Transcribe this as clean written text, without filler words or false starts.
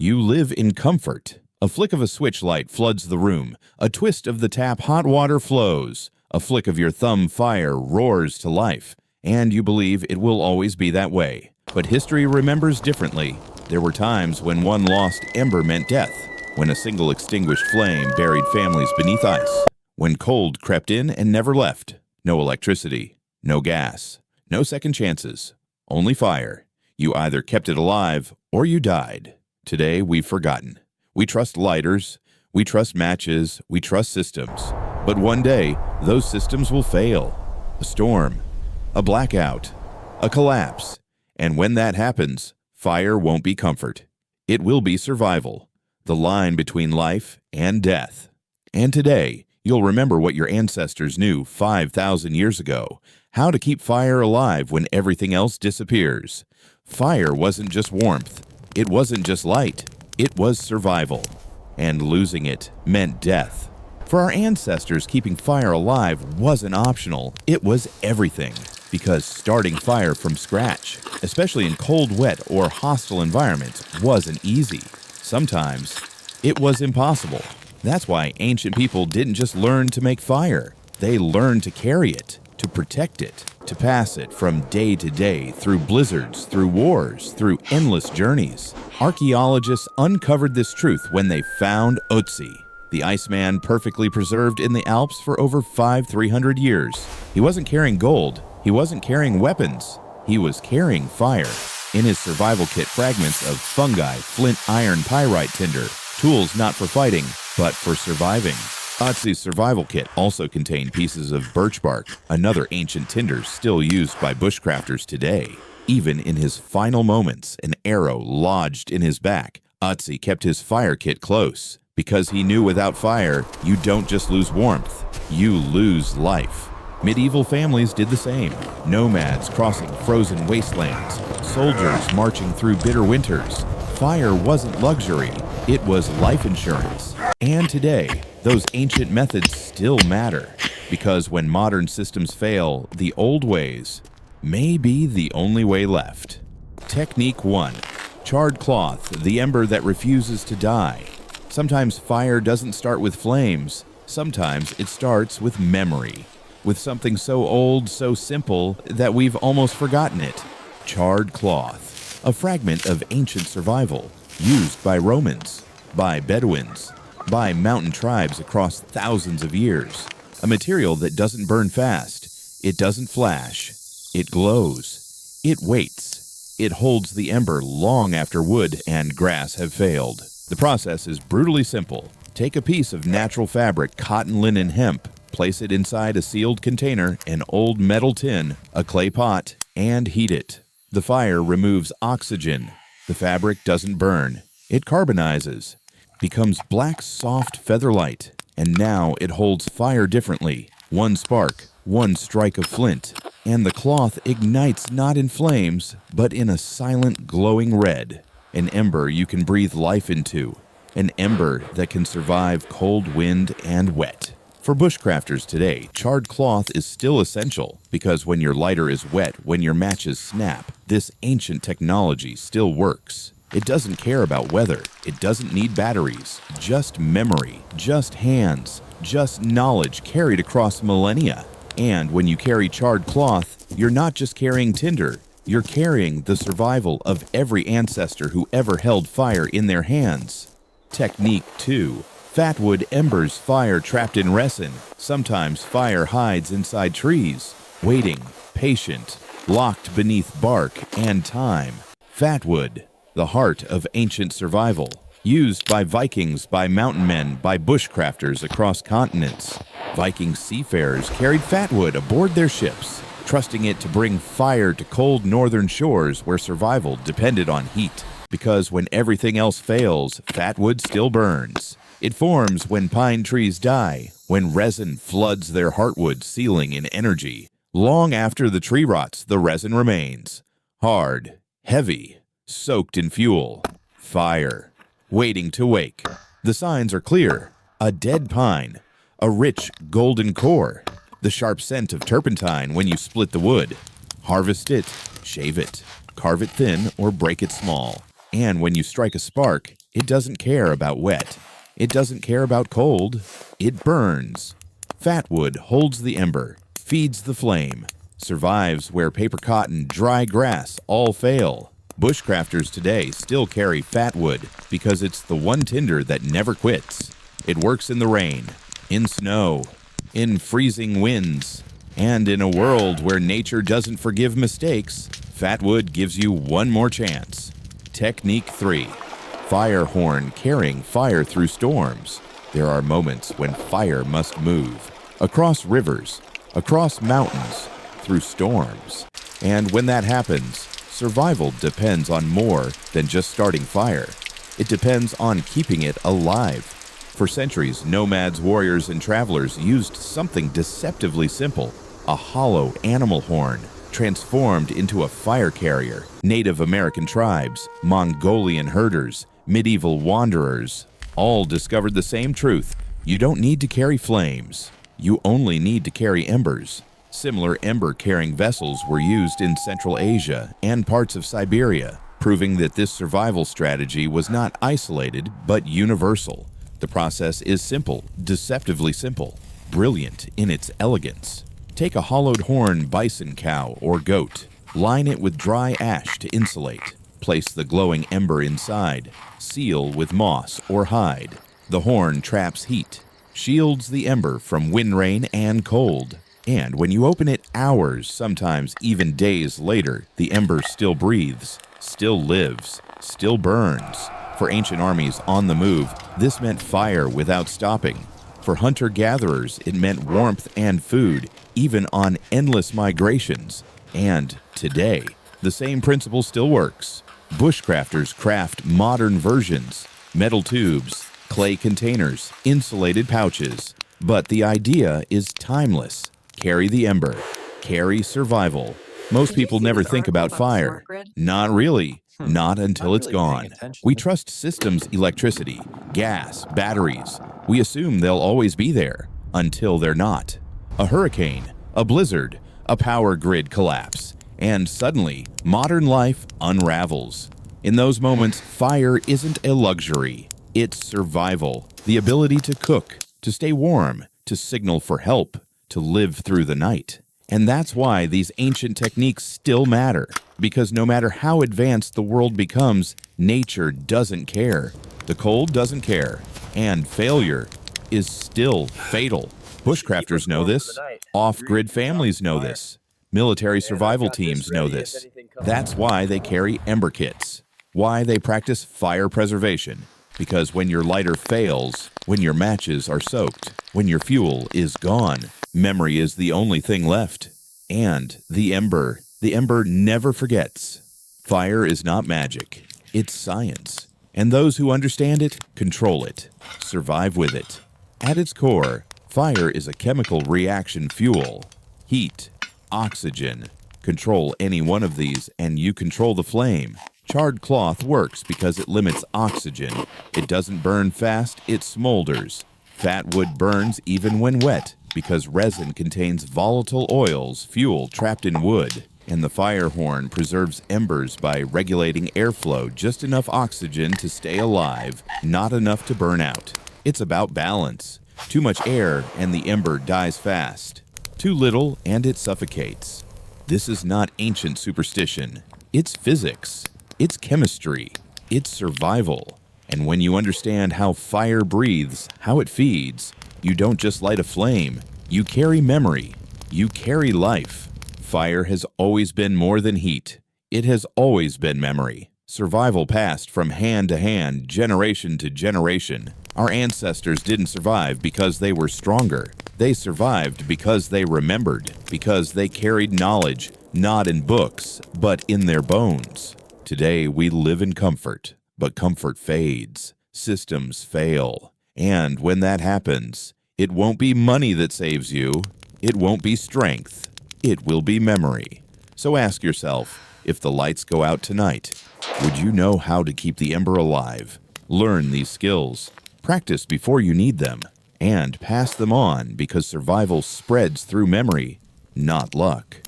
You live in comfort. A flick of a switch light floods the room. A twist of the tap, hot water flows. A flick of your thumb, fire roars to life. And you believe it will always be that way. But history remembers differently. There were times when one lost ember meant death, when a single extinguished flame buried families beneath ice, when cold crept in and never left. No electricity, no gas, no second chances, only fire. You either kept it alive or you died. Today we've forgotten. We trust lighters, we trust matches, we trust systems. But one day, those systems will fail. A storm, a blackout, a collapse. And when that happens, fire won't be comfort. It will be survival, the line between life and death. And today, you'll remember what your ancestors knew 5,000 years ago, how to keep fire alive when everything else disappears. Fire wasn't just warmth. It wasn't just light. It was survival. And losing it meant death. For our ancestors, keeping fire alive wasn't optional. It was everything. Because starting fire from scratch, especially in cold, wet, or hostile environments, wasn't easy. Sometimes, it was impossible. That's why ancient people didn't just learn to make fire. They learned to carry it, to protect it, to pass it from day to day, through blizzards, through wars, through endless journeys. Archaeologists uncovered this truth when they found Ötzi, the Iceman perfectly preserved in the Alps for over 300 years. He wasn't carrying gold. He wasn't carrying weapons. He was carrying fire. In his survival kit, fragments of fungi, flint, iron, pyrite tinder, tools not for fighting, but for surviving. Ötzi's survival kit also contained pieces of birch bark, another ancient tinder still used by bushcrafters today. Even in his final moments, an arrow lodged in his back, Ötzi kept his fire kit close, because he knew without fire, you don't just lose warmth, you lose life. Medieval families did the same. Nomads crossing frozen wastelands, soldiers marching through bitter winters. Fire wasn't luxury, it was life insurance. And today, those ancient methods still matter, because when modern systems fail, the old ways may be the only way left. Technique 1. Charred cloth, the ember that refuses to die. Sometimes fire doesn't start with flames. Sometimes it starts with memory. With something so old, so simple, that we've almost forgotten it. Charred cloth, a fragment of ancient survival, used by Romans, by Bedouins, by mountain tribes across thousands of years. A material that doesn't burn fast, it doesn't flash, it glows, it waits, it holds the ember long after wood and grass have failed. The process is brutally simple. Take a piece of natural fabric, cotton, linen, hemp, place it inside a sealed container, an old metal tin, a clay pot, and heat it. The fire removes oxygen. The fabric doesn't burn. It carbonizes, becomes black, soft feather light, and now it holds fire differently. One spark, one strike of flint, and the cloth ignites not in flames, but in a silent, glowing red. An ember you can breathe life into. An ember that can survive cold wind and wet. For bushcrafters today, charred cloth is still essential because when your lighter is wet, when your matches snap, this ancient technology still works. It doesn't care about weather. It doesn't need batteries. Just memory, just hands, just knowledge carried across millennia. And when you carry charred cloth, you're not just carrying tinder. You're carrying the survival of every ancestor who ever held fire in their hands. Technique 2. Fatwood embers, fire trapped in resin. Sometimes fire hides inside trees, waiting, patient, locked beneath bark and time. Fatwood, the heart of ancient survival, used by Vikings, by mountain men, by bushcrafters across continents. Viking seafarers carried fatwood aboard their ships, trusting it to bring fire to cold northern shores where survival depended on heat. Because when everything else fails, fatwood still burns. It forms when pine trees die, when resin floods their heartwood, sealing in energy. Long after the tree rots, the resin remains. Hard, heavy, soaked in fuel. Fire, waiting to wake. The signs are clear. A dead pine, a rich golden core, the sharp scent of turpentine when you split the wood. Harvest it, shave it, carve it thin, or break it small. And when you strike a spark, It doesn't care about wet. It doesn't care about cold. It burns. Fatwood holds the ember, feeds the flame, survives where paper cotton, dry grass all fail. Bushcrafters today still carry fatwood because it's the one tinder that never quits. It works in the rain, in snow, in freezing winds, and in a world where nature doesn't forgive mistakes, fatwood gives you one more chance. Technique 3. Fire horn carrying fire through storms. There are moments when fire must move. Across rivers, across mountains, through storms. And when that happens, survival depends on more than just starting fire. It depends on keeping it alive. For centuries, nomads, warriors, and travelers used something deceptively simple, a hollow animal horn, transformed into a fire carrier. Native American tribes, Mongolian herders, medieval wanderers, all discovered the same truth. You don't need to carry flames. You only need to carry embers. Similar ember-carrying vessels were used in Central Asia and parts of Siberia, proving that this survival strategy was not isolated but universal. The process is simple, deceptively simple, brilliant in its elegance. Take a hollowed horn bison cow or goat. Line it with dry ash to insulate. Place the glowing ember inside. Seal with moss or hide. The horn traps heat, shields the ember from wind, rain, and cold. And when you open it hours, sometimes even days later, the ember still breathes, still lives, still burns. For ancient armies on the move, this meant fire without stopping. For hunter-gatherers, it meant warmth and food, even on endless migrations. And today, the same principle still works. Bushcrafters craft modern versions, metal tubes, clay containers, insulated pouches. But the idea is timeless. Carry the ember. Carry survival. Most people never think about fire. Not really. Not until it's gone. We trust systems, electricity, gas, batteries. We assume they'll always be there until they're not. A hurricane, a blizzard, a power grid collapse, and suddenly modern life unravels. In those moments, fire isn't a luxury. It's survival. The ability to cook, to stay warm, to signal for help, to live through the night. And that's why these ancient techniques still matter, because no matter how advanced the world becomes, nature doesn't care. The cold doesn't care, and failure is still fatal. Bushcrafters know this. Off-grid families know this. Military survival teams know this. That's why they carry ember kits, why they practice fire preservation. Because when your lighter fails, when your matches are soaked, when your fuel is gone, memory is the only thing left. And the ember never forgets. Fire is not magic. It's science. And those who understand it, control it, survive with it. At its core, fire is a chemical reaction fuel. Heat, oxygen. Control any one of these and you control the flame. Charred cloth works because it limits oxygen. It doesn't burn fast, it smolders. Fatwood burns even when wet because resin contains volatile oils, fuel trapped in wood. And the fire horn preserves embers by regulating airflow, just enough oxygen to stay alive, not enough to burn out. It's about balance. Too much air and the ember dies fast. Too little and it suffocates. This is not ancient superstition. It's physics. It's chemistry. It's survival. And when you understand how fire breathes, how it feeds, you don't just light a flame. You carry memory. You carry life. Fire has always been more than heat. It has always been memory. Survival passed from hand to hand, generation to generation. Our ancestors didn't survive because they were stronger. They survived because they remembered, because they carried knowledge, not in books, but in their bones. Today we live in comfort, but comfort fades. Systems fail. And when that happens, it won't be money that saves you. It won't be strength. It will be memory. So ask yourself, if the lights go out tonight, would you know how to keep the ember alive? Learn these skills. Practice before you need them. And pass them on because survival spreads through memory, not luck.